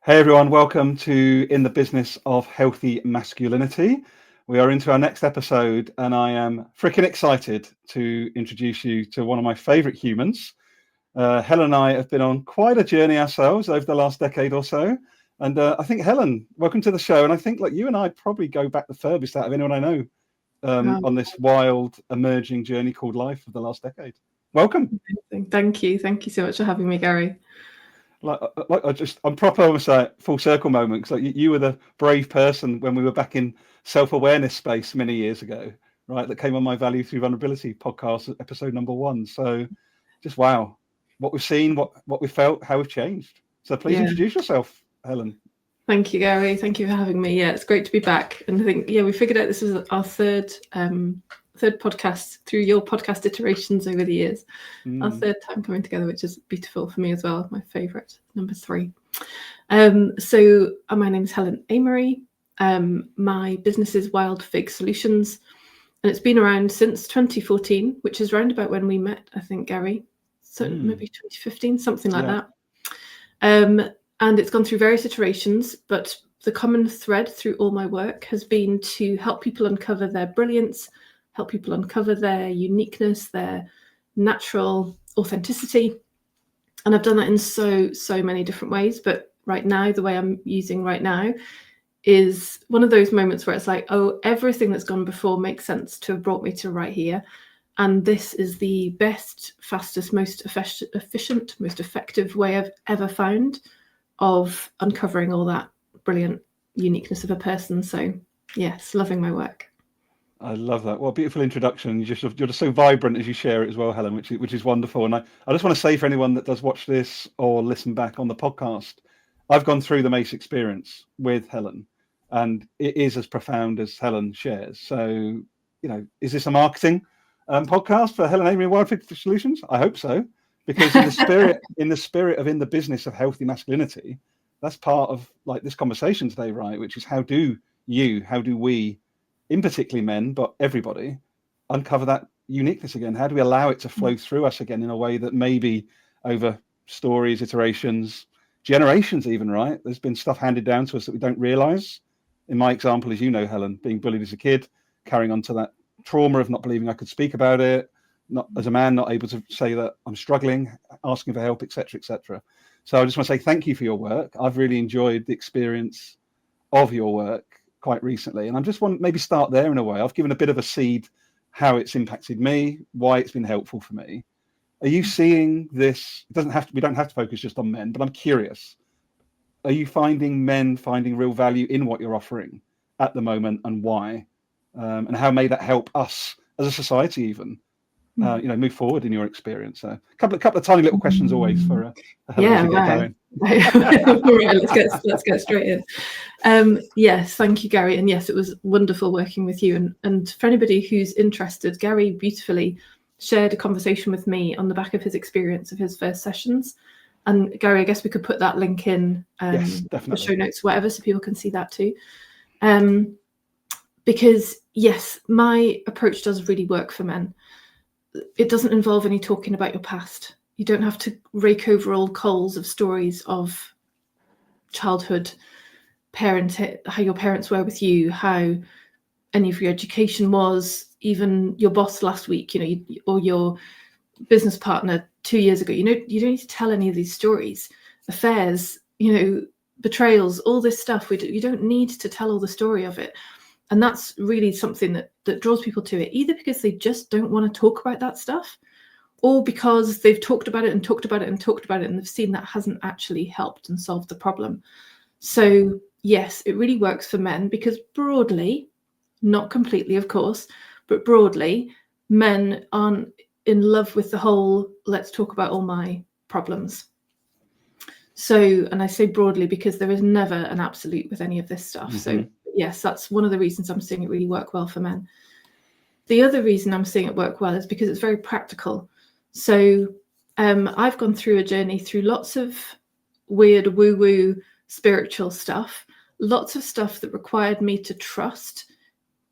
Hey everyone, welcome to In the Business of Healthy Masculinity. We are into our next episode and I am freaking excited to introduce you to one of my favorite humans. Helen and I have been on quite a journey ourselves over the last decade or so. And I think, Helen, welcome to the show. And I think like you and I probably go back the furthest out of anyone I know on this wild emerging journey called life of the last decade. Welcome. Thank you. Thank you so much for having me, Gary. I'm proper almost like full circle moment because like you were the brave person when we were back in self-awareness space many years ago, right? That came on my Value Through Vulnerability podcast, episode number 1. So just wow, what we've seen, what we felt, how we've changed. So please introduce yourself, Helen. Thank you, Gary. Thank you for having me. Yeah, it's great to be back. And I think, we figured out this is our third podcast through your podcast iterations over the years. Our third time coming together, which is beautiful for me as well. My favorite, number 3. So my name is Helen Amery. My business is Wild Fig Solutions, and it's been around since 2014, which is round about when we met, I think, Gary. So maybe 2015, something like that. And it's gone through various iterations, but the common thread through all my work has been to help people uncover their brilliance, help people uncover their uniqueness, their natural authenticity. And I've done that in so many different ways. But right now, the way I'm using right now is one of those moments where it's like, oh, everything that's gone before makes sense to have brought me to right here. And this is the best, fastest, most efficient, most effective way I've ever found of uncovering all that brilliant uniqueness of a person. So yes, loving my work. I love that. What a beautiful introduction. You're just so vibrant as you share it as well, Helen, which is wonderful. And I just want to say for anyone that does watch this or listen back on the podcast, I've gone through the Mace experience with Helen, and it is as profound as Helen shares. So, is this a marketing podcast for Helen Amery Wild Fig Solutions? I hope so, because in the spirit of in the business of healthy masculinity, that's part of like this conversation today, right? Which is how do we, in particularly men, but everybody, uncover that uniqueness again? How do we allow it to flow through us again in a way that maybe over stories, iterations, generations even, right? There's been stuff handed down to us that we don't realize. In my example, as you know, Helen, being bullied as a kid, carrying on to that trauma of not believing I could speak about it, not as a man, not able to say that I'm struggling, asking for help, etc., etc. So I just want to say thank you for your work. I've really enjoyed the experience of your work quite recently, and I just want maybe start there in a way. I've given a bit of a seed how it's impacted me, why it's been helpful for me. Are you seeing this? We don't have to focus just on men, but I'm curious. Are you finding men finding real value in what you're offering at the moment, and why? And how may that help us as a society even move forward in your experience? So a couple of tiny little questions always for Helen to get going. Right, let's get straight in. Yes, thank you, Gary. And yes, it was wonderful working with you. And for anybody who's interested, Gary beautifully shared a conversation with me on the back of his experience of his first sessions. And Gary, I guess we could put that link in the show notes, whatever, so people can see that too. Because yes, my approach does really work for men. It doesn't involve any talking about your past. You don't have to rake over old coals of stories of childhood, how your parents were with you, how any of your education was, even your boss last week, or your business partner 2 years ago. You don't need to tell any of these stories, affairs, betrayals, all this stuff. You don't need to tell all the story of it. And that's really something that draws people to it, either because they just don't want to talk about that stuff, or because they've talked about it and talked about it and talked about it, and they've seen that hasn't actually helped and solved the problem. So yes, it really works for men because broadly, not completely, of course, but broadly, men aren't in love with the whole, let's talk about all my problems. So, and I say broadly because there is never an absolute with any of this stuff. Mm-hmm. So yes, that's one of the reasons I'm seeing it really work well for men. The other reason I'm seeing it work well is because it's very practical. So I've gone through a journey through lots of weird woo-woo spiritual stuff, lots of stuff that required me to trust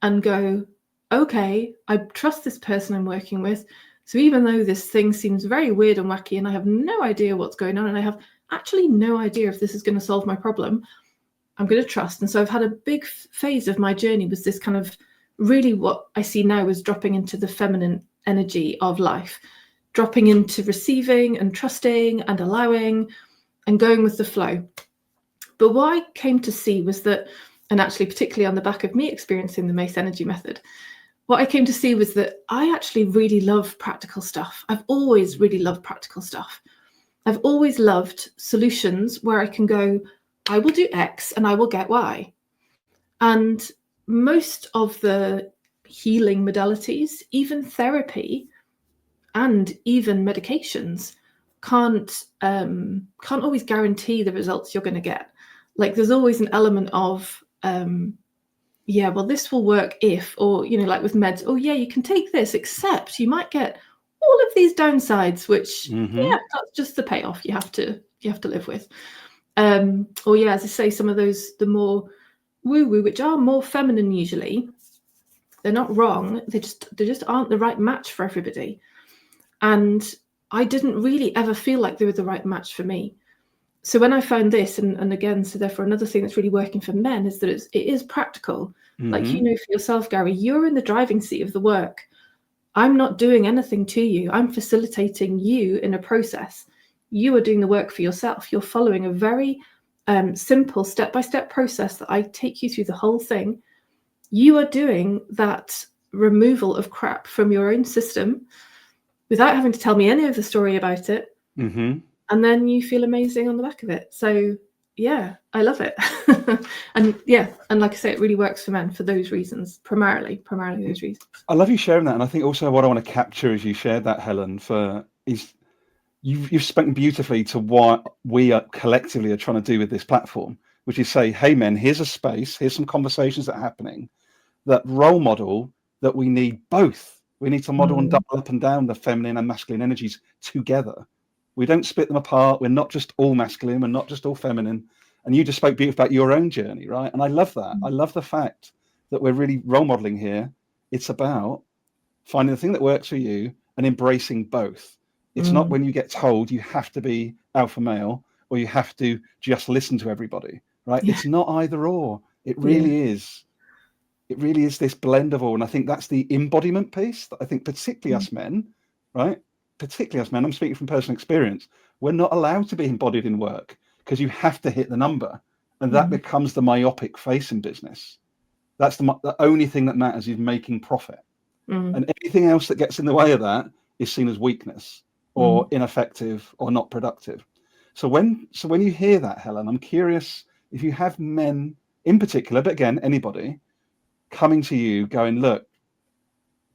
and go, okay, I trust this person I'm working with. So even though this thing seems very weird and wacky and I have no idea what's going on and I have actually no idea if this is going to solve my problem. I'm going to trust. And so I've had a big phase of my journey was this kind of really what I see now is dropping into the feminine energy of life, dropping into receiving and trusting and allowing and going with the flow. But what I came to see was that, and actually particularly on the back of me experiencing the Mace Energy Method, what I came to see was that I actually really love practical stuff. I've always really loved practical stuff. I've always loved solutions where I can go, I will do X and I will get Y. And most of the healing modalities, even therapy and even medications, can't always guarantee the results you're going to get. Like there's always an element of yeah, well, this will work if, or, you know, like with meds, oh yeah, you can take this, except you might get all of these downsides, which yeah, that's just the payoff you have to live with. Or yeah, as I say, some of those, the more woo-woo, which are more feminine usually, they're not wrong, they just aren't the right match for everybody. And I didn't really ever feel like they were the right match for me. So when I found this, and again, so therefore another thing that's really working for men is that it is practical. Like, you know, for yourself, Gary, you're in the driving seat of the work. I'm not doing anything to you. I'm facilitating you in a process. You are doing the work for yourself. You're following a very simple step-by-step process that I take you through the whole thing. You are doing that removal of crap from your own system without having to tell me any of the story about it. And then you feel amazing on the back of it. So yeah, I love it. And yeah, and like I say, it really works for men for those reasons, primarily those reasons. I love you sharing that. And I think also what I want to capture as you shared that, Helen, is you've spoken beautifully to what we are collectively are trying to do with this platform, which is say, hey men, here's a space, here's some conversations that are happening, that role model that we need both. We need to model and double up and down the feminine and masculine energies together. We don't split them apart. We're not just all masculine. We're not just all feminine. And you just spoke beautifully about your own journey, right? And I love that. I love the fact that we're really role modeling here. It's about finding the thing that works for you and embracing both. It's not when you get told you have to be alpha male or you have to just listen to everybody, right? Yeah. It's not either or. It really is. It really is this blend of all. And I think that's the embodiment piece that I think particularly us men, right? Particularly us men, I'm speaking from personal experience, we're not allowed to be embodied in work because you have to hit the number. And that becomes the myopic face in business. That's the only thing that matters is making profit. And anything else that gets in the way of that is seen as weakness or ineffective or not productive. So when you hear that, Helen, I'm curious if you have men in particular, but again, anybody coming to you going, look,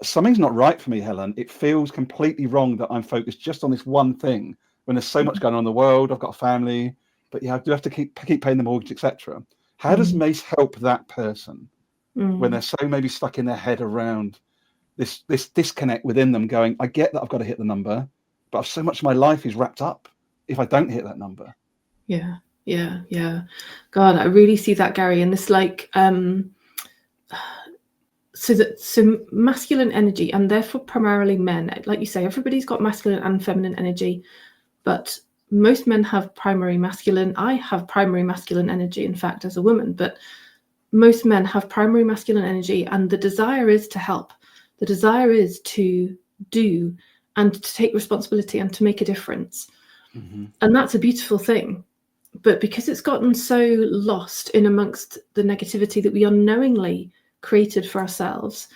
something's not right for me, Helen. It feels completely wrong that I'm focused just on this one thing when there's so much going on in the world. I've got a family, but yeah, I do have to keep paying the mortgage, etc. How does Mace help that person when they're so maybe stuck in their head around this disconnect within them going, I get that I've got to hit the number, but so much of my life is wrapped up if I don't hit that number. Yeah. God, I really see that, Gary, and this like so masculine energy, and therefore primarily men, like you say, everybody's got masculine and feminine energy, but most men have primary masculine. I have primary masculine energy, in fact, as a woman, but most men have primary masculine energy, and the desire is to help. The desire is to do and to take responsibility and to make a difference. And that's a beautiful thing. But because it's gotten so lost in amongst the negativity that we unknowingly created for ourselves,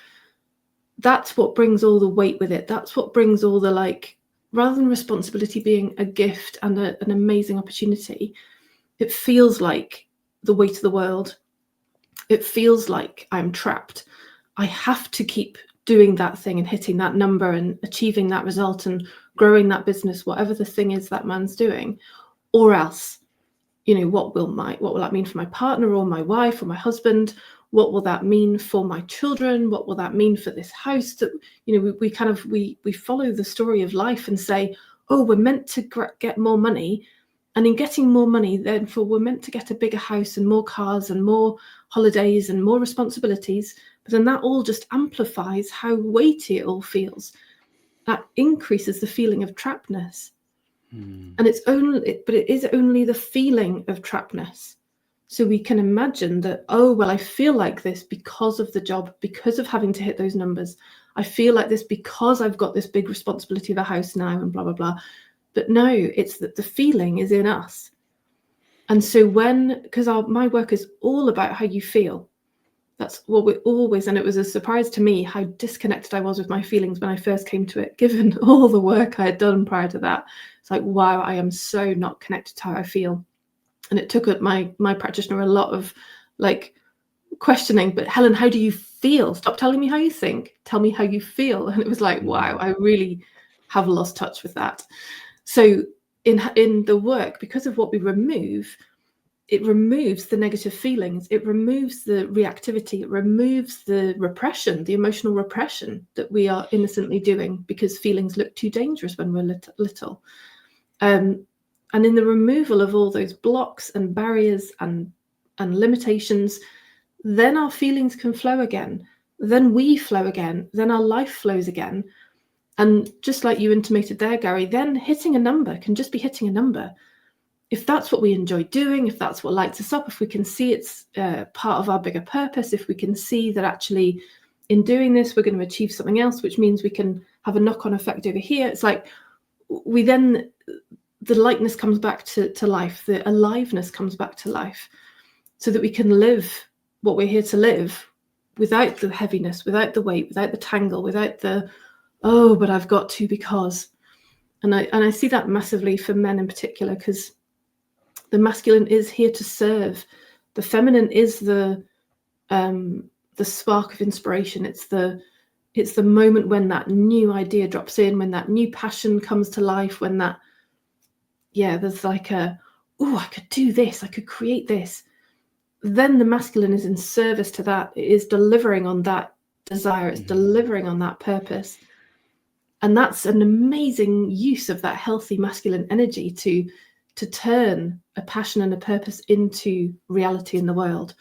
that's what brings all the weight with it. That's what brings all the, like, rather than responsibility being a gift and an amazing opportunity, it feels like the weight of the world. It feels like I'm trapped. I have to keep doing that thing and hitting that number and achieving that result and growing that business, whatever the thing is that man's doing, or else, you know, what will that mean for my partner or my wife or my husband? What will that mean for my children? What will that mean for this house? That, you know, we follow the story of life and say, oh, we're meant to get more money, and in getting more money, therefore we're meant to get a bigger house and more cars and more holidays and more responsibilities. But then that all just amplifies how weighty it all feels. That increases the feeling of trappedness. And it is only the feeling of trappedness. So we can imagine that, oh, well, I feel like this because of the job, because of having to hit those numbers. I feel like this because I've got this big responsibility of a house now and blah, blah, blah. But no, it's that the feeling is in us. And so because my work is all about how you feel. That's what we're always, and it was a surprise to me how disconnected I was with my feelings when I first came to it, given all the work I had done prior to that. It's like, wow, I am so not connected to how I feel. And it took my practitioner a lot of like questioning, but Helen, how do you feel? Stop telling me how you think. Tell me how you feel. And it was like, wow, I really have lost touch with that. So in the work, because of what we remove, it removes the negative feelings, it removes the reactivity, it removes the repression, the emotional repression that we are innocently doing because feelings look too dangerous when we're little. And in the removal of all those blocks and barriers and limitations, then our feelings can flow again. Then we flow again. Then our life flows again. And just like you intimated there, Gary, then hitting a number can just be hitting a number. If that's what we enjoy doing, if that's what lights us up, if we can see it's part of our bigger purpose, if we can see that actually in doing this, we're going to achieve something else, which means we can have a knock-on effect over here. It's like the lightness comes back to life, the aliveness comes back to life, so that we can live what we're here to live without the heaviness, without the weight, without the tangle, without the, oh, but I've got to because. And I see that massively for men in particular, because the masculine is here to serve. The feminine is the spark of inspiration. It's the moment when that new idea drops in, when that new passion comes to life, when that, there's like I could do this, I could create this. Then the masculine is in service to that. It is delivering on that desire. It's delivering on that purpose. And that's an amazing use of that healthy masculine energy to turn a passion and a purpose into reality in the world.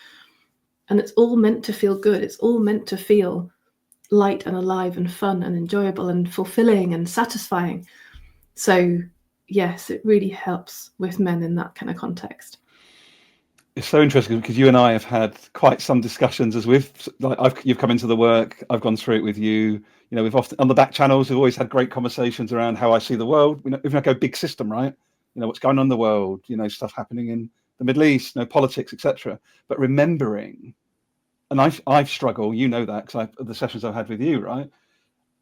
And it's all meant to feel good. It's all meant to feel light and alive and fun and enjoyable and fulfilling and satisfying. So yes, it really helps with men in that kind of context. It's so interesting because you and I have had quite some discussions as you've come into the work, I've gone through it with you. You know, we've often on the back channels, we've always had great conversations around how I see the world. You know, even I go big system, right? You know, what's going on in the world, you know, stuff happening in the Middle East, you know, politics, etc. But remembering, and I've struggled, you know that, because the sessions I've had with you, right?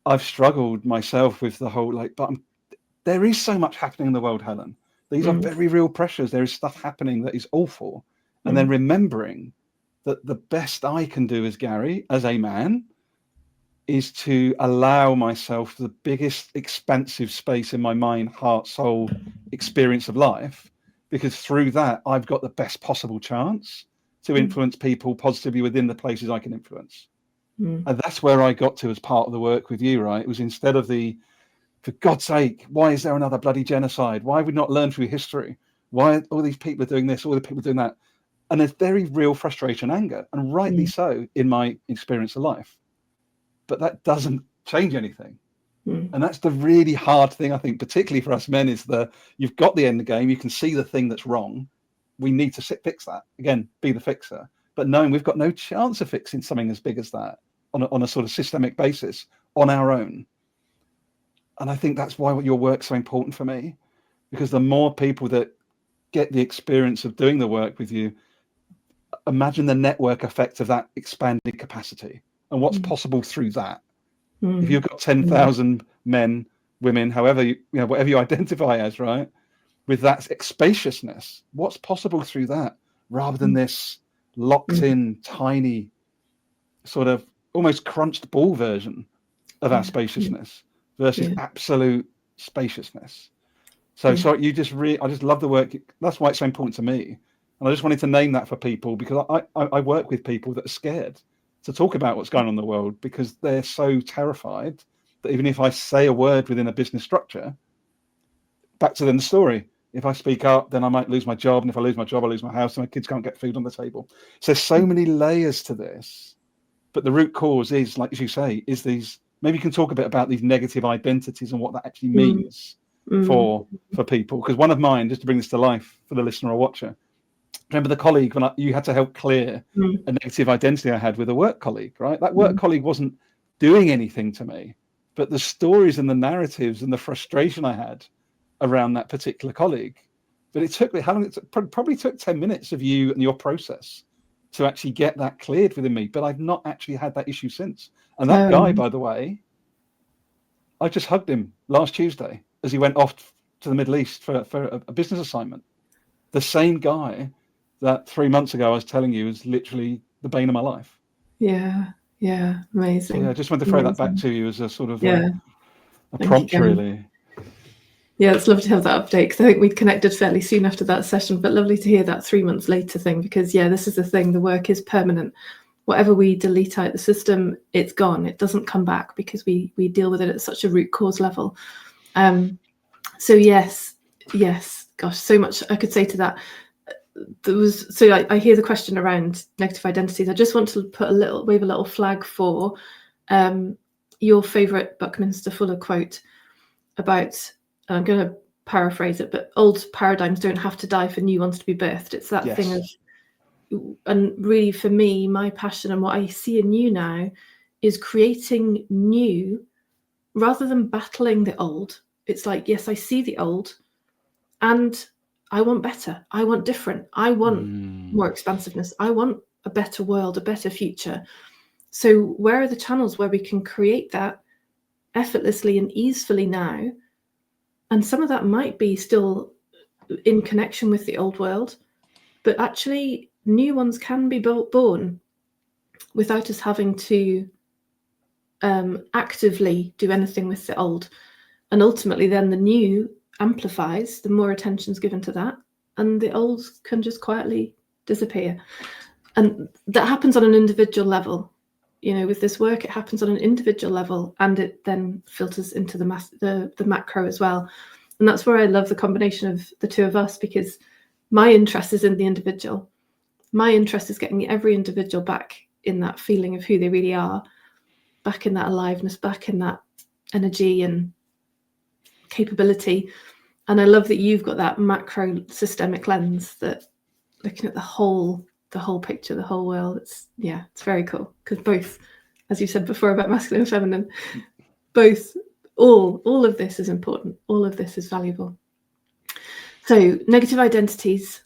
I've struggled myself with the whole, there is so much happening in the world, Helen. These are very real pressures. There is stuff happening that is awful. And then remembering that the best I can do as Gary, as a man, is to allow myself the biggest expansive space in my mind, heart, soul experience of life, because through that, I've got the best possible chance to influence people positively within the places I can influence. And that's where I got to as part of the work with you, right? It was instead of for God's sake, why is there another bloody genocide? Why have we not learned through history? Why all these people are doing this, all the people are doing that? And there's very real frustration, anger, and rightly so in my experience of life. But that doesn't change anything. And that's the really hard thing, I think, particularly for us men, is you've got the end game, you can see the thing that's wrong. We need to fix that. Again, be the fixer. But knowing we've got no chance of fixing something as big as that on a sort of systemic basis on our own. And I think that's why your work's so important for me, because the more people that get the experience of doing the work with you, imagine the network effect of that expanded capacity and what's possible through that. If you've got 10,000 men, women, however, whatever you identify as, right, with that spaciousness, what's possible through that, rather than this locked in, tiny, sort of almost crunched ball version of our spaciousness versus absolute spaciousness. So sorry, I just love the work. That's why it's so important to me. And I just wanted to name that for people, because I work with people that are scared to talk about what's going on in the world, because they're so terrified that even if I say a word within a business structure, back to the story, if I speak up, then I might lose my job. And if I lose my job, I lose my house and my kids can't get food on the table. So there's so many layers to this. But the root cause is, like as you say, is these, maybe you can talk a bit about these negative identities and what that actually means. for people. Because one of mine, just to bring this to life for the listener or watcher, remember the colleague when you had to help clear a negative identity I had with a work colleague, right? That work colleague wasn't doing anything to me, but the stories and the narratives and the frustration I had around that particular colleague. But it took me, how long? It probably took 10 minutes of you and your process to actually get that cleared within me. But I've not actually had that issue since. And that guy, by the way, I just hugged him last Tuesday as he went off to the Middle East for a business assignment. The same guy that 3 months ago I was telling you is literally the bane of my life. Yeah, amazing. So yeah, I just wanted to throw that back to you as a sort of a prompt, really. Yeah, it's lovely to have that update, because I think we'd connected fairly soon after that session, but lovely to hear that 3 months later thing, because this is the thing, the work is permanent. Whatever we delete out the system, it's gone. It doesn't come back, because we deal with it at such a root cause level. So yes, gosh, so much I could say to that. I hear the question around negative identities. I just want to wave a little flag for your favourite Buckminster Fuller quote about, I'm going to paraphrase it, but old paradigms don't have to die for new ones to be birthed. It's that thing of, and really for me, my passion and what I see in you now is creating new rather than battling the old. It's like, yes, I see the old and I want better. I want different. I want more expansiveness. I want a better world, a better future. So where are the channels where we can create that effortlessly and easily now? And some of that might be still in connection with the old world, but actually new ones can be born without us having to actively do anything with the old. And ultimately then the new amplifies, the more attention's given to that, and the old can just quietly disappear. And that happens on an individual level. With this work, it happens on an individual level, and it then filters into the macro as well. And that's where I love the combination of the two of us, because my interest is in the individual. My interest is getting every individual back in that feeling of who they really are, back in that aliveness, back in that energy and capability. And I love that you've got that macro systemic lens, that looking at the whole picture, the whole world. It's very cool, because both, as you said before about masculine and feminine, both, all of this is important. All of this is valuable. So negative identities,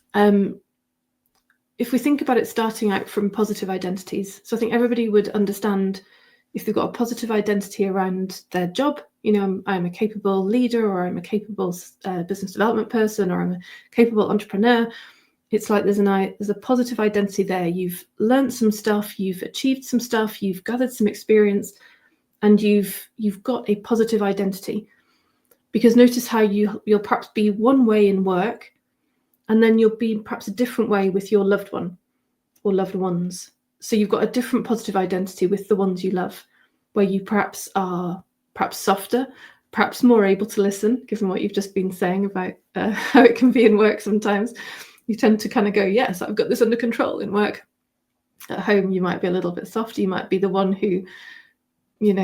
if we think about it starting out from positive identities, so I think everybody would understand if they've got a positive identity around their job, I'm a capable leader, or I'm a capable business development person, or I'm a capable entrepreneur. It's like there's a positive identity there. You've learned some stuff, you've achieved some stuff, you've gathered some experience, and you've got a positive identity. Because notice how you'll perhaps be one way in work, and then you'll be perhaps a different way with your loved one or loved ones. So you've got a different positive identity with the ones you love, where you perhaps are softer, perhaps more able to listen, given what you've just been saying about how it can be in work sometimes. You tend to kind of go, yes, I've got this under control in work. At home, you might be a little bit softer. You might be the one who,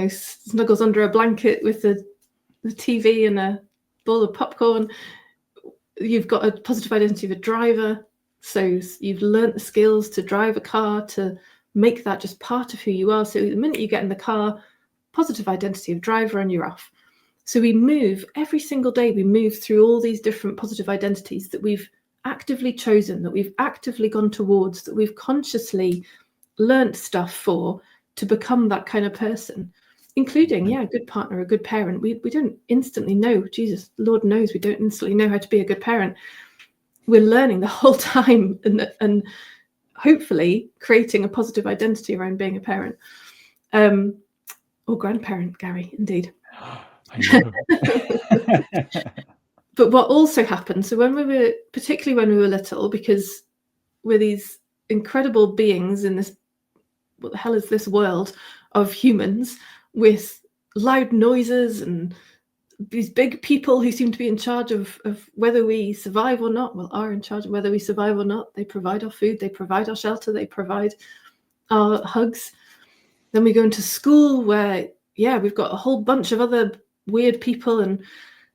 snuggles under a blanket with the TV and a bowl of popcorn. You've got a positive identity of a driver. So you've learnt the skills to drive a car, to make that just part of who you are. So the minute you get in the car, positive identity of driver, and you're off. So we move every single day. We move through all these different positive identities that we've actively chosen, that we've actively gone towards, that we've consciously learnt stuff for, to become that kind of person, including, a good partner, a good parent. We don't instantly know, Jesus, Lord knows, we don't instantly know how to be a good parent. We're learning the whole time, and hopefully creating a positive identity around being a parent. Or grandparent, Gary, indeed. I know. But what also happened, so particularly when we were little, because we're these incredible beings in this, what the hell is this world of humans, with loud noises and these big people who seem to be in charge of whether we survive or not, are in charge of whether we survive or not. They provide our food, they provide our shelter, they provide our hugs. Then we go into school where, we've got a whole bunch of other weird people, and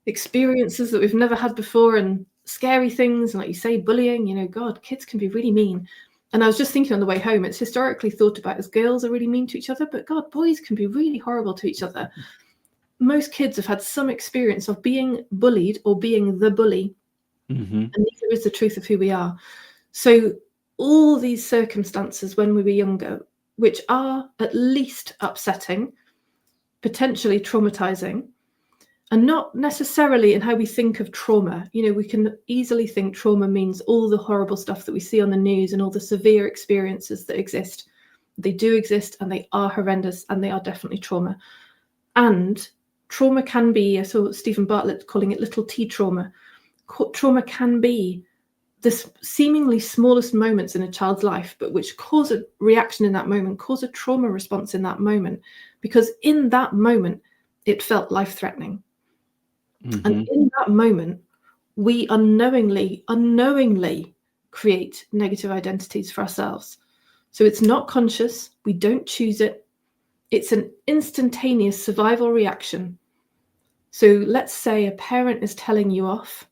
experiences that we've never had before, and scary things, and like you say, bullying. You know, God, kids can be really mean. And I was just thinking on the way home, it's historically thought about as girls are really mean to each other, but God, boys can be really horrible to each other. Most kids have had some experience of being bullied or being the bully. Mm-hmm. And neither is the truth of who we are. So all these circumstances when we were younger, which are at least upsetting, potentially traumatizing, and not necessarily in how we think of trauma. You know, we can easily think trauma means all the horrible stuff that we see on the news and all the severe experiences that exist. They do exist, and they are horrendous, and they are definitely trauma. And trauma can be, I saw Stephen Bartlett calling it little t trauma. Trauma can be the seemingly smallest moments in a child's life, but which cause a reaction in that moment, cause a trauma response in that moment, because in that moment, it felt life-threatening. Mm-hmm. And in that moment, we unknowingly create negative identities for ourselves. So it's not conscious. We don't choose it. It's an instantaneous survival reaction. So let's say a parent is telling you off,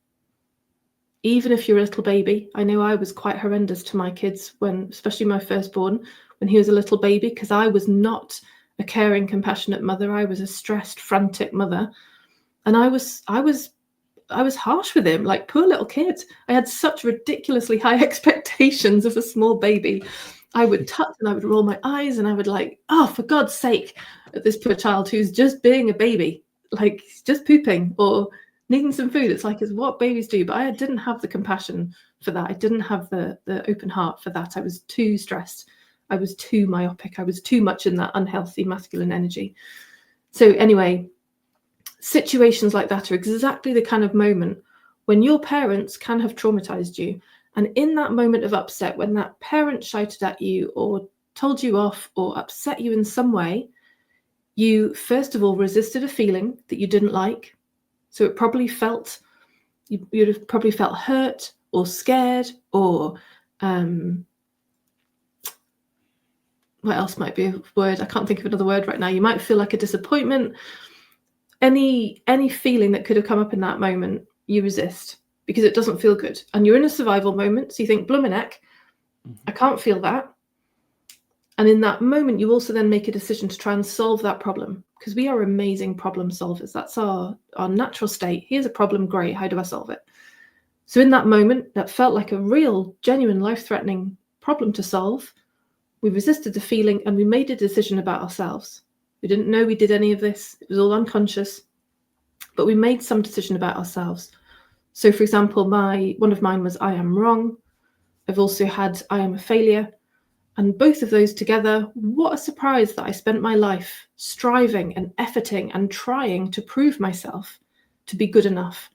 even if you're a little baby. I know I was quite horrendous to my kids when, especially my firstborn, when he was a little baby, because I was not a caring, compassionate mother. I was a stressed, frantic mother. And I was harsh with him, like, poor little kid. I had such ridiculously high expectations of a small baby. I would touch and I would roll my eyes and I would like, oh, for God's sake, at this poor child who's just being a baby, like just pooping or needing some food. It's like, it's what babies do. But I didn't have the compassion for that. I didn't have the open heart for that. I was too stressed. I was too myopic. I was too much in that unhealthy masculine energy. So anyway, situations like that are exactly the kind of moment when your parents can have traumatized you. And in that moment of upset, when that parent shouted at you or told you off or upset you in some way, you first of all resisted a feeling that you didn't like. So it probably felt, you'd have probably felt hurt or scared, or what else might be a word? I can't think of another word right now. You might feel like a disappointment. Any feeling that could have come up in that moment, you resist because it doesn't feel good. And you're in a survival moment, so you think, blooming heck, I can't feel that. And in that moment, you also then make a decision to try and solve that problem, because we are amazing problem solvers. That's our natural state. Here's a problem, great, how do I solve it? So in that moment, that felt like a real, genuine, life-threatening problem to solve. We resisted the feeling and we made a decision about ourselves. We didn't know we did any of this. It was all unconscious, but we made some decision about ourselves. So for example, one of mine was, I am wrong. I've also had, I am a failure. And both of those together, what a surprise that I spent my life striving and efforting and trying to prove myself to be good enough,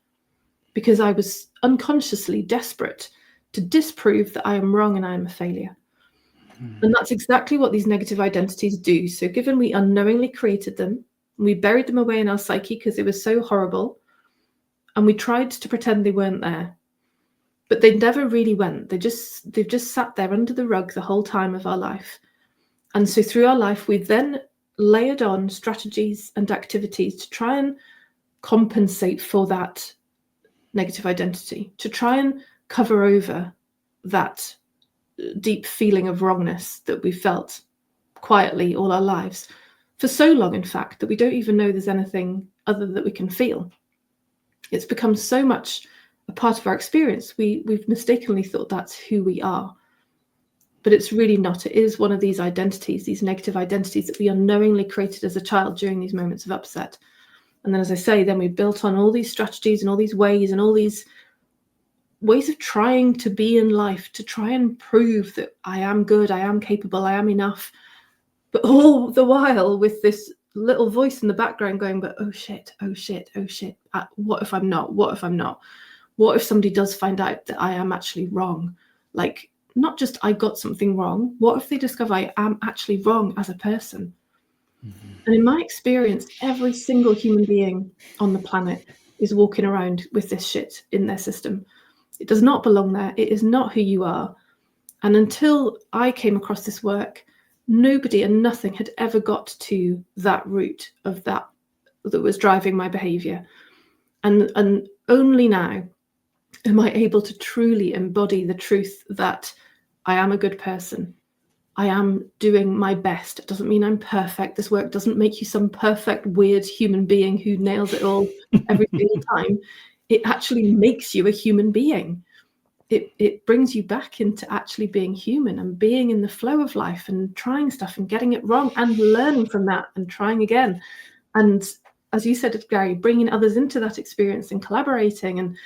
because I was unconsciously desperate to disprove that I am wrong and I am a failure. And that's exactly what these negative identities do. So given we unknowingly created them, we buried them away in our psyche because they were so horrible, and we tried to pretend they weren't there. But they never really went. They've just sat there under the rug the whole time of our life. And so through our life, we then layered on strategies and activities to try and compensate for that negative identity, to try and cover over that deep feeling of wrongness that we felt quietly all our lives, for so long, in fact, that we don't even know there's anything other that we can feel. It's become so much a part of our experience. We've mistakenly thought that's who we are, but it's really not. It is one of these identities, these negative identities that we unknowingly created as a child during these moments of upset. And then, as I say, then we built on all these strategies and all these ways and all these ways of trying to be in life, to try and prove that I am good, I am capable, I am enough. But all the while with this little voice in the background going, but oh shit, oh shit, oh shit. What if I'm not? What if I'm not? What if somebody does find out that I am actually wrong? Like, not just I got something wrong. What if they discover I am actually wrong as a person? Mm-hmm. And in my experience, every single human being on the planet is walking around with this shit in their system. It does not belong there. It is not who you are. And until I came across this work, nobody and nothing had ever got to that root of that was driving my behavior. And only now am I able to truly embody the truth that I am a good person. I am doing my best. It doesn't mean I'm perfect. This work doesn't make you some perfect, weird human being who nails it all every single time. It actually makes you a human being. It brings you back into actually being human and being in the flow of life and trying stuff and getting it wrong and learning from that and trying again. And as you said, Gary, bringing others into that experience and collaborating, and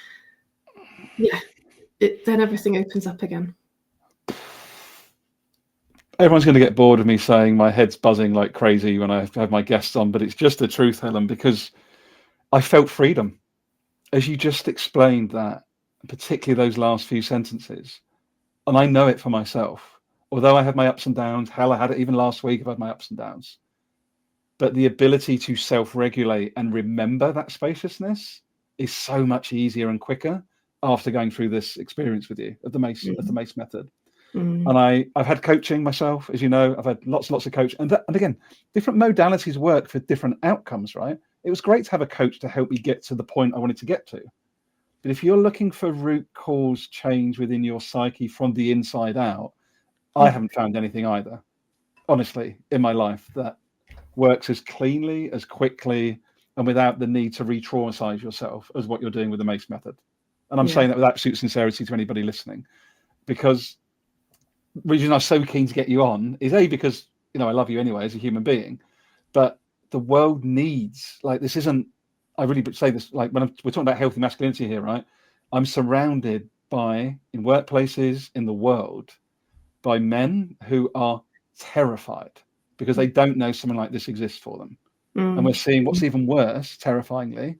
then everything opens up again. Everyone's going to get bored of me saying my head's buzzing like crazy when I have my guests on, but it's just the truth, Helen, because I felt freedom. As you just explained that, particularly those last few sentences, and I know it for myself, although I have my ups and downs, hell, I had it even last week, I've had my ups and downs. But the ability to self-regulate and remember that spaciousness is so much easier and quicker after going through this experience with you of the Mace Method. And I've had coaching myself, as you know. I've had lots of coaching, and again, different modalities work for different outcomes, right? It was great to have a coach to help me get to the point I wanted to get to. But if you're looking for root cause change within your psyche from the inside out, I haven't found anything either, honestly, in my life that works as cleanly, as quickly, and without the need to re-traumatize yourself as what you're doing with the Mace Method. And I'm saying that with absolute sincerity to anybody listening, because the reason I'm so keen to get you on is because, you know, I love you anyway as a human being, but the world needs, like, this isn't, I really say this, like, when we're talking about healthy masculinity here, right? I'm surrounded by, in workplaces, in the world, by men who are terrified because they don't know something like this exists for them. And we're seeing what's even worse, terrifyingly,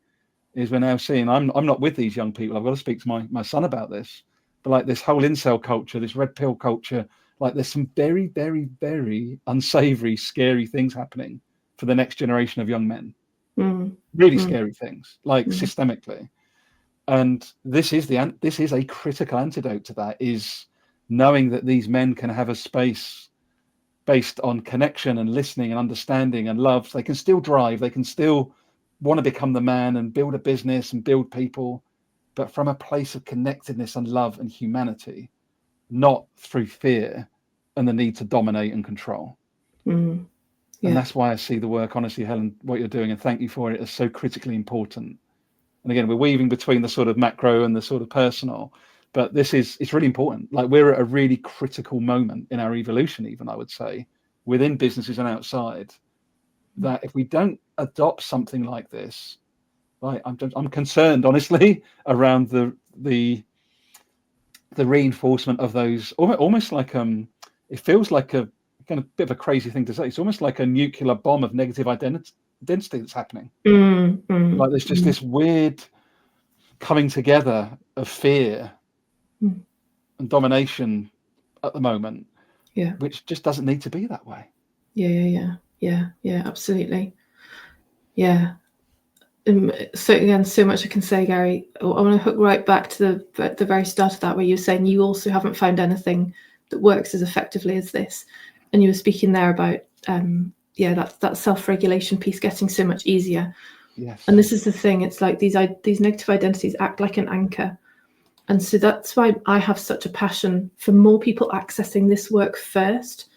is we're now seeing, I'm not with these young people. I've got to speak to my son about this. But like this whole incel culture, this red pill culture, like there's some very, very, very unsavory, scary things happening for the next generation of young men. Really scary things, like systemically. And this is a critical antidote to that, is knowing that these men can have a space based on connection and listening and understanding and love. They can still drive, they can still want to become the man and build a business and build people, but from a place of connectedness and love and humanity, not through fear and the need to dominate and control. And that's why I see the work, honestly, Helen, what you're doing, and thank you for it, is so critically important. And again, we're weaving between the sort of macro and the sort of personal, but it's really important. Like, we're at a really critical moment in our evolution, even, I would say, within businesses and outside, that if we don't adopt something like this, right, I'm concerned, honestly, around the reinforcement of those, almost like it feels like a kind of bit of a crazy thing to say. It's almost like a nuclear bomb of negative identity that's happening. Like there's just this weird coming together of fear and domination at the moment, which just doesn't need to be that way. Absolutely. So again, so much I can say, Gary. I want to hook right back to the very start of that, where you're saying you also haven't found anything that works as effectively as this, and you were speaking there about that self-regulation piece getting so much easier. Yes. And this is the thing, it's like these negative identities act like an anchor, and so that's why I have such a passion for more people accessing this work first.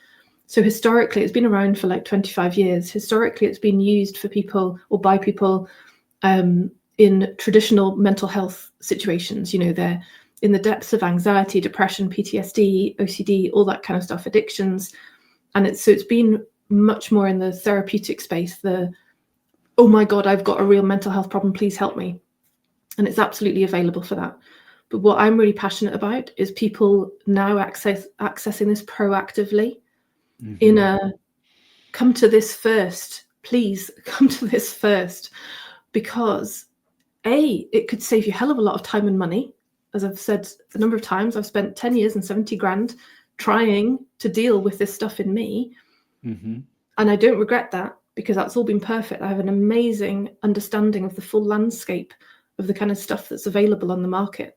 So historically, it's been around for like 25 years. Historically, it's been used for people or by people in traditional mental health situations. You know, they're in the depths of anxiety, depression, PTSD, OCD, all that kind of stuff, addictions. And it's been much more in the therapeutic space, oh my God, I've got a real mental health problem, please help me. And it's absolutely available for that. But what I'm really passionate about is people now accessing this proactively in a, come to this first, please come to this first, because it could save you a hell of a lot of time and money. As I've said a number of times, I've spent 10 years and 70 grand trying to deal with this stuff in me. And I don't regret that, because that's all been perfect. I have an amazing understanding of the full landscape of the kind of stuff that's available on the market.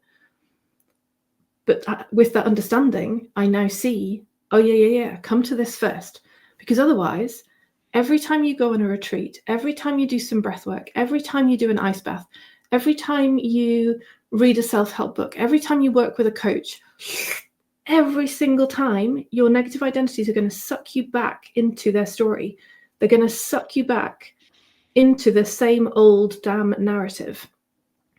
But with that understanding, I now see, come to this first. Because otherwise, every time you go on a retreat, every time you do some breath work, every time you do an ice bath, every time you read a self-help book, every time you work with a coach, every single time, your negative identities are going to suck you back into their story. They're going to suck you back into the same old damn narrative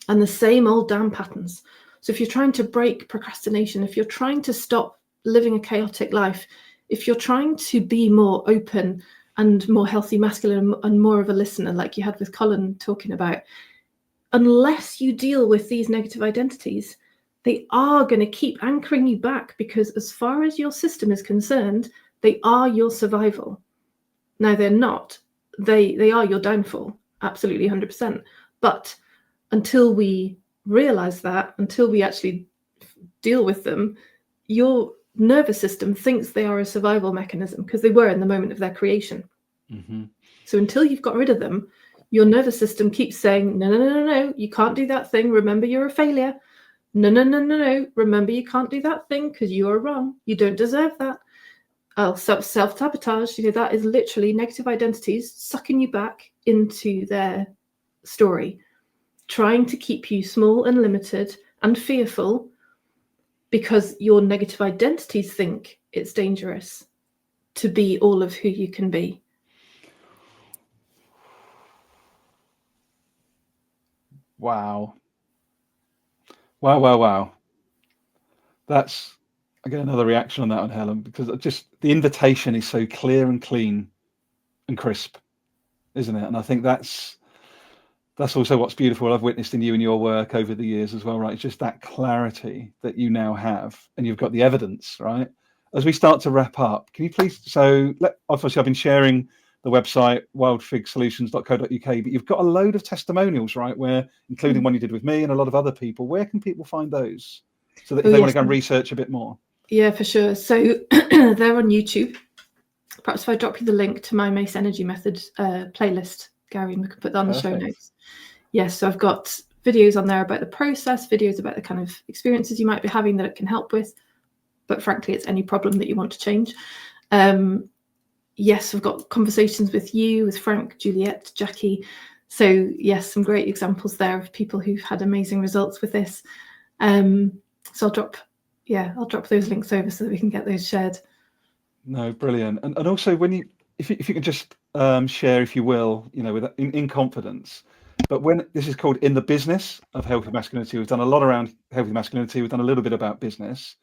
and the same old damn patterns. So if you're trying to break procrastination, if you're trying to stop living a chaotic life, if you're trying to be more open and more healthy, masculine, and more of a listener, like you had with Colin talking about, unless you deal with these negative identities, they are going to keep anchoring you back, because as far as your system is concerned, they are your survival. Now, they're not. They are your downfall, absolutely 100%. But until we realize that, until we actually deal with them, your nervous system thinks they are a survival mechanism, because they were in the moment of their creation. Mm-hmm. So until you've got rid of them, your nervous system keeps saying, no, no, no, no, no, you can't do that thing. Remember, you're a failure. No, no, no, no, no. Remember, you can't do that thing because you are wrong. You don't deserve that. Self-sabotage, that is literally negative identities sucking you back into their story, trying to keep you small and limited and fearful, because your negative identities think it's dangerous to be all of who you can be. Wow. Wow. That's, I get another reaction on that one, Helen, because just the invitation is so clear and clean and crisp, isn't it? And I think that's also what's beautiful I've witnessed in you and your work over the years as well, right? It's just that clarity that you now have, and you've got the evidence, right? As we start to wrap up, can you please, obviously I've been sharing the website wildfigsolutions.co.uk, but you've got a load of testimonials, right, where, including one you did with me and a lot of other people. Where can people find those, so that if they want to go and research a bit more? Yeah, for sure. So they're on YouTube. Perhaps if I drop you the link to my Mace Energy Method playlist, Gary, and we can put that on the show notes. Yes, so I've got videos on there about the process, videos about the kind of experiences you might be having that it can help with. But frankly, it's any problem that you want to change. Yes, I've got conversations with you, with Frank, Juliet, Jackie. So yes, some great examples there of people who've had amazing results with this. So I'll drop those links over so that we can get those shared. No, brilliant. And also, if you can just share, if you will, in confidence. But when this is called In the Business of Healthy Masculinity, we've done a lot around healthy masculinity. We've done a little bit about business.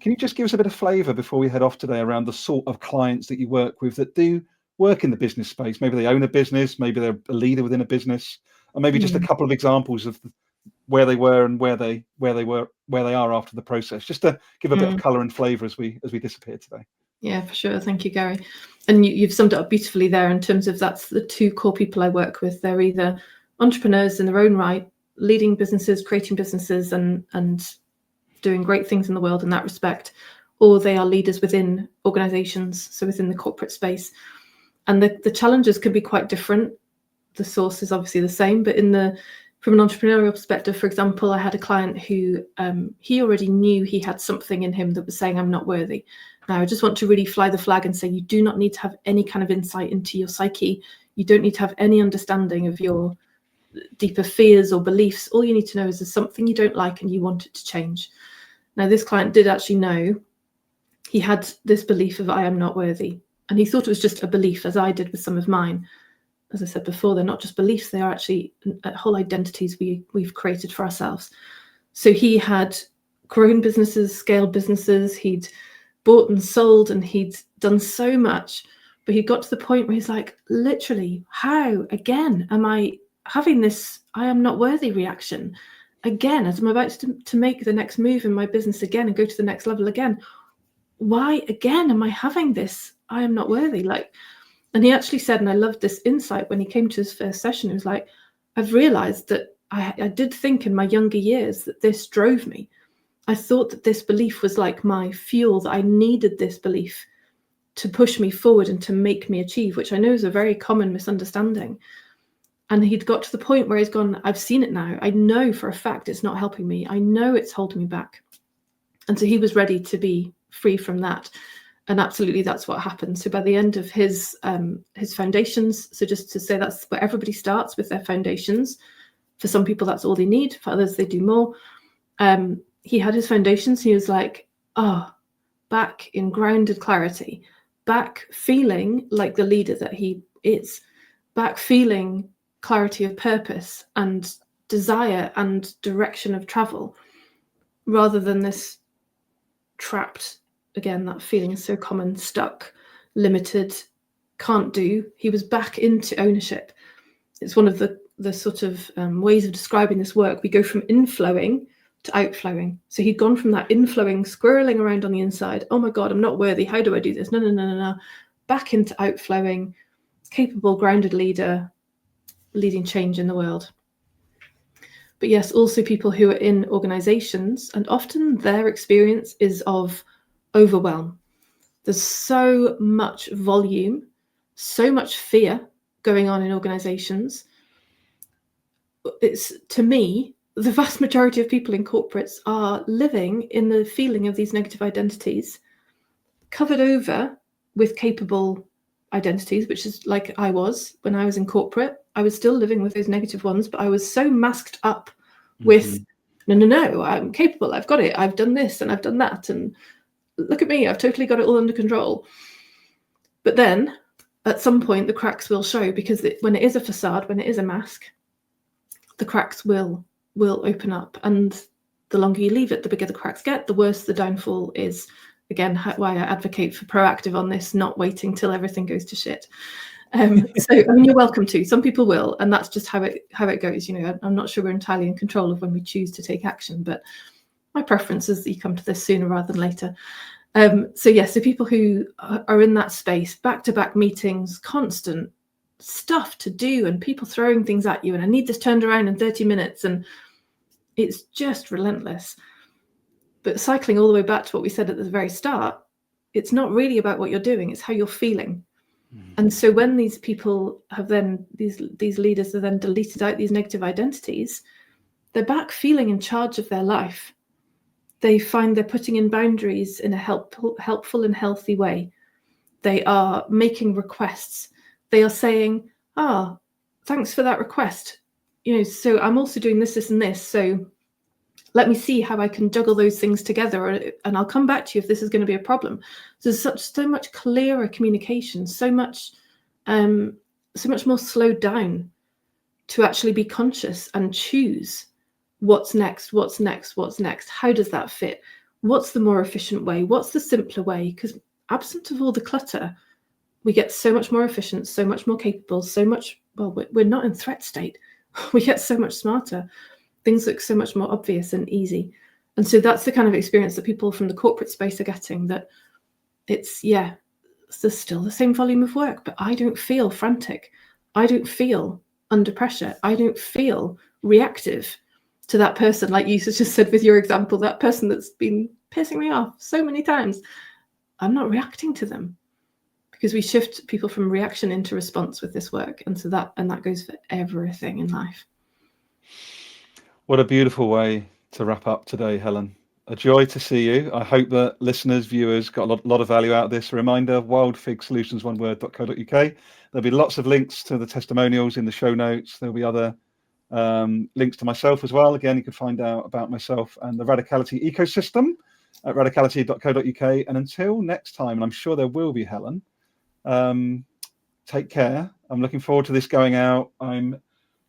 Can you just give us a bit of flavour before we head off today around the sort of clients that you work with that do work in the business space? Maybe they own a business, maybe they're a leader within a business, and maybe just a couple of examples of where they were and where they are after the process, just to give a bit of colour and flavour as we disappear today. Yeah, for sure. Thank you, Gary. And you've summed it up beautifully there in terms of that's the two core people I work with. They're either entrepreneurs in their own right, leading businesses, creating businesses, and doing great things in the world in that respect, or they are leaders within organizations, so within the corporate space. And the challenges can be quite different. The source is obviously the same, but from an entrepreneurial perspective, for example, I had a client who he already knew he had something in him that was saying, I'm not worthy. Now, I just want to really fly the flag and say, you do not need to have any kind of insight into your psyche. You don't need to have any understanding of your deeper fears or beliefs. All you need to know is there's something you don't like and you want it to change. Now, this client did actually know he had this belief of I am not worthy. And he thought it was just a belief, as I did with some of mine. As I said before, they're not just beliefs, they are actually whole identities we've created for ourselves. So he had grown businesses, scaled businesses, he'd bought and sold, and he'd done so much, but he got to the point where he's like, literally, how again am I having this I am not worthy reaction again as I'm about to make the next move in my business again and go to the next level again? Why again am I having this I am not worthy? And he actually said, and I loved this insight when he came to his first session, he was like, I've realized that I did think in my younger years that this drove me. I thought that this belief was like my fuel, that I needed this belief to push me forward and to make me achieve, which I know is a very common misunderstanding. And he'd got to the point where he's gone, I've seen it now. I know for a fact it's not helping me. I know it's holding me back. And so he was ready to be free from that. And absolutely, that's what happened. So by the end of his foundations, so just to say that's where everybody starts with their foundations, For some people, that's all they need. For others, they do more. He had his foundations. He was like, back in grounded clarity, back feeling like the leader that he is, back feeling clarity of purpose and desire and direction of travel, rather than this trapped, again, that feeling is so common, stuck, limited, can't do. He was back into ownership. It's one of the sort of ways of describing this work. We go from inflowing to outflowing. So he'd gone from that inflowing, squirreling around on the inside, oh my God, I'm not worthy, how do I do this? No, back into outflowing, capable, grounded leader, leading change in the world. But yes, also people who are in organizations, and often their experience is of overwhelm. There's so much volume, so much fear going on in organizations. It's, to me, the vast majority of people in corporates are living in the feeling of these negative identities, covered over with capable identities, which is like I was when I was in corporate. I was still living with those negative ones, but I was so masked up with, no, I'm capable, I've got it, I've done this and I've done that, and look at me, I've totally got it all under control. But then at some point the cracks will show, because when it is a facade, when it is a mask, the cracks will open up, and the longer you leave it, the bigger the cracks get, the worse the downfall is. Again, why I advocate for proactive on this, not waiting till everything goes to shit. So I mean, you're welcome to. Some people will, and that's just how it goes. You know, I'm not sure we're entirely in control of when we choose to take action, but my preference is that you come to this sooner rather than later. So people who are in that space, back-to-back meetings, constant stuff to do, and people throwing things at you, and I need this turned around in 30 minutes, and it's just relentless. But cycling all the way back to what we said at the very start, it's not really about what you're doing, it's how you're feeling. And so when these people have then, these leaders have then deleted out these negative identities, they're back feeling in charge of their life. They find they're putting in boundaries in a helpful and healthy way. They are making requests. They are saying, thanks for that request. You know, so I'm also doing this, and this. So let me see how I can juggle those things together, and I'll come back to you if this is going to be a problem. So there's so much clearer communication, so much more slowed down to actually be conscious and choose what's next. How does that fit? What's the more efficient way? What's the simpler way? Because absent of all the clutter, we get so much more efficient, so much more capable, we're not in threat state. We get so much smarter. Things look so much more obvious and easy. And so that's the kind of experience that people from the corporate space are getting, that it's still the same volume of work, but I don't feel frantic. I don't feel under pressure. I don't feel reactive to that person, like you just said with your example, that person that's been pissing me off so many times. I'm not reacting to them, because we shift people from reaction into response with this work. And so that goes for everything in life. What a beautiful way to wrap up today, Helen. A joy to see you. I hope that listeners, viewers got a lot of value out of this. A reminder, wildfigsolutions1word.co.uk. There'll be lots of links to the testimonials in the show notes. There'll be other links to myself as well. Again, you can find out about myself and the Radicality ecosystem at radicality.co.uk. And until next time, and I'm sure there will be, Helen, take care. I'm looking forward to this going out. I'm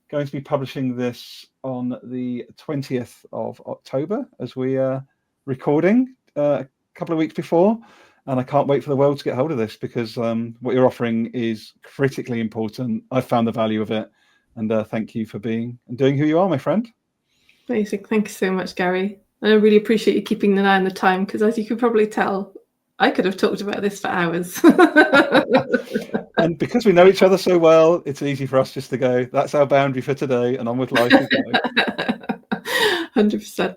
going to be publishing this on the 20th of October as we are recording a couple of weeks before. And I can't wait for the world to get hold of this, because what you're offering is critically important. I've found the value of it. And thank you for being and doing who you are, my friend. Amazing. Thank you so much, Gary. I really appreciate you keeping an eye on the time, because as you could probably tell, I could have talked about this for hours. And because we know each other so well, it's easy for us just to go, that's our boundary for today, and on with life we go. 100%.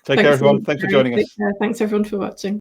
Take care, everyone. Thanks for joining us. Thanks, everyone, for watching.